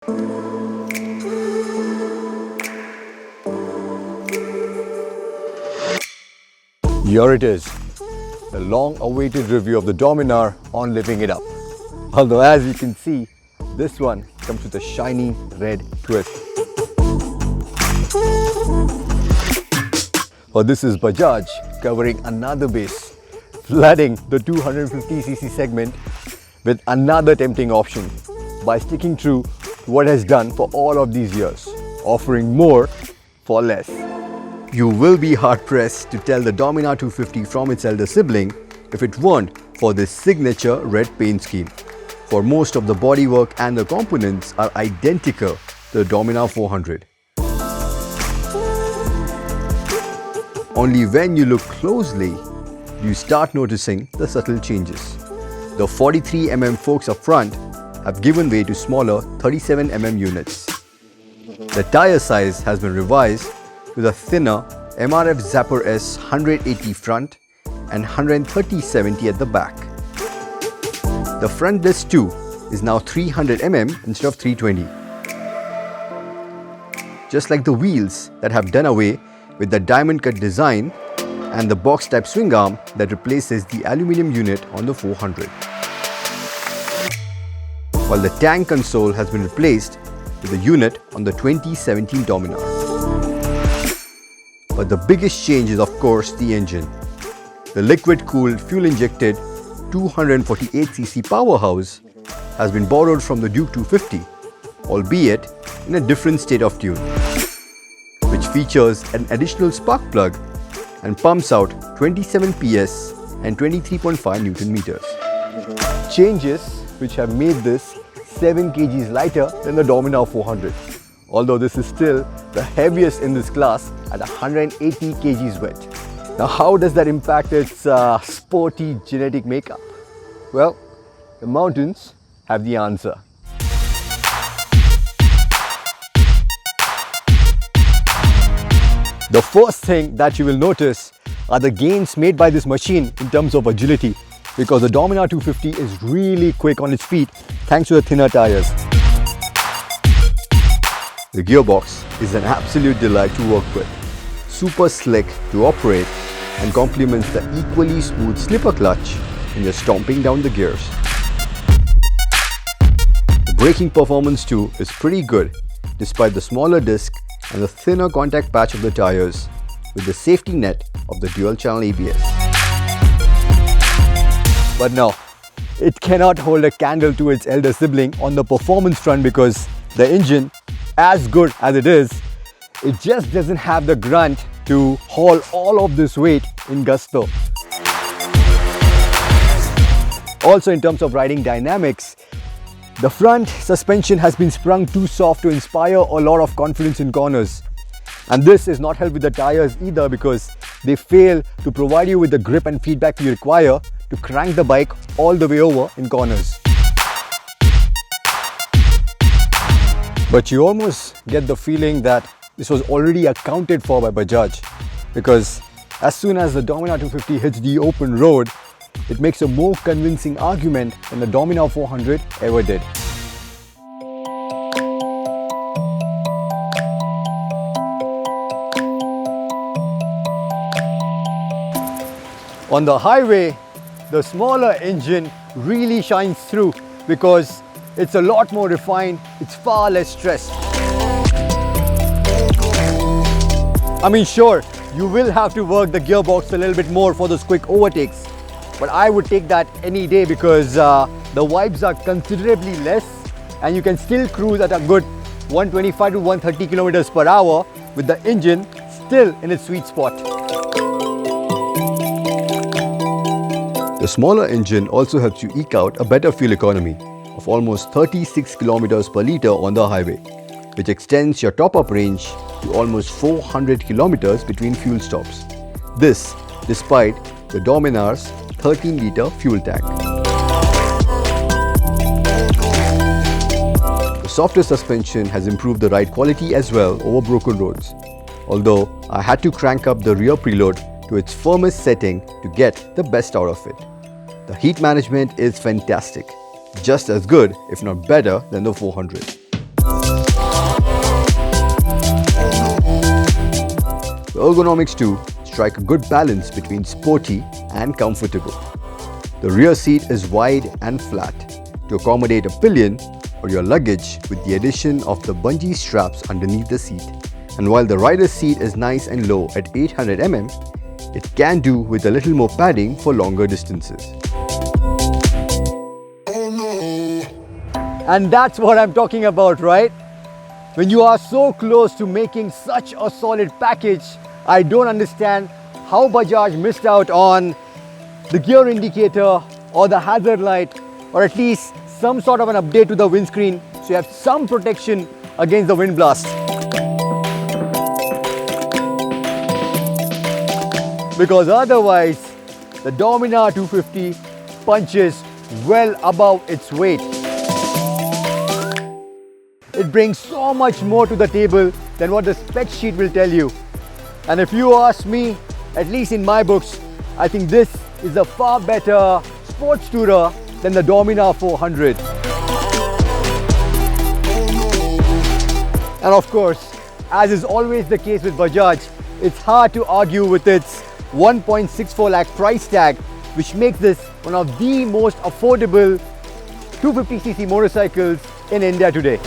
Here it is, the long-awaited review of the Dominar on living it up. Although as you can see, this one comes with a shiny red twist. Well, this is Bajaj covering another base, flooding the 250cc segment with another tempting option by sticking true to what it has done for all of these years, offering more for less. You will be hard-pressed to tell the Dominar 250 from its elder sibling if it weren't for this signature red paint scheme. For most of the bodywork and the components are identical to the Dominar 400. Only when you look closely, you start noticing the subtle changes. The 43mm forks up front have given way to smaller 37mm units. The tyre size has been revised to the thinner MRF Zapper S 180 front and 130/70 at the back. The front disc too is now 300mm instead of 320. Just like the wheels that have done away with the diamond cut design and the box type swing arm that replaces the aluminium unit on the 400. While the tank console has been replaced with a unit on the 2017 Dominar. But the biggest change is of course the engine. The liquid-cooled, fuel-injected 248cc powerhouse has been borrowed from the Duke 250, albeit in a different state of tune, which features an additional spark plug and pumps out 27 PS and 23.5 Newton meters. Changes which have made this 7 kgs lighter than the Dominar 400, although this is still the heaviest in this class at 180 kgs weight. Now how does that impact its sporty genetic makeup? Well, the mountains have the answer. The first thing that you will notice are the gains made by this machine in terms of agility, because the Dominar 250 is really quick on its feet thanks to the thinner tyres. The gearbox is an absolute delight to work with, super slick to operate and complements the equally smooth slipper clutch when you're stomping down the gears. The braking performance too is pretty good despite the smaller disc and the thinner contact patch of the tyres with the safety net of the dual channel ABS. But no, it cannot hold a candle to its elder sibling on the performance front, because the engine, as good as it is, it just doesn't have the grunt to haul all of this weight in gusto. Also in terms of riding dynamics, the front suspension has been sprung too soft to inspire a lot of confidence in corners. And this is not helped with the tyres either, because they fail to provide you with the grip and feedback you require to crank the bike all the way over in corners. But you almost get the feeling that this was already accounted for by Bajaj, because as soon as the Dominar 250 hits the open road, it makes a more convincing argument than the Dominar 400 ever did. On the highway, the smaller engine really shines through because it's a lot more refined, it's far less stressed. I mean, sure, you will have to work the gearbox a little bit more for those quick overtakes, but I would take that any day, because the vibes are considerably less and you can still cruise at a good 125 to 130 kilometers per hour with the engine still in its sweet spot. The smaller engine also helps you eke out a better fuel economy of almost 36 kilometers per litre on the highway, which extends your top-up range to almost 400 kilometers between fuel stops. This despite the Dominar's 13-litre fuel tank. The softer suspension has improved the ride quality as well over broken roads, although I had to crank up the rear preload to its firmest setting to get the best out of it. The heat management is fantastic, just as good if not better than the 400. The ergonomics too strike a good balance between sporty and comfortable. The rear seat is wide and flat to accommodate a pillion or your luggage with the addition of the bungee straps underneath the seat. And while the rider's seat is nice and low at 800 mm, it can do with a little more padding for longer distances. And that's what I'm talking about, right? When you are so close to making such a solid package, I don't understand how Bajaj missed out on the gear indicator or the hazard light, or at least some sort of an update to the windscreen so you have some protection against the wind blast. Because otherwise, the Dominar 250 punches well above its weight. It brings so much more to the table than what the spec sheet will tell you. And if you ask me, at least in my books, I think this is a far better sports tourer than the Dominar 400. And of course, as is always the case with Bajaj, it's hard to argue with its 1.64 lakh price tag, which makes this one of the most affordable 250cc motorcycles in India today.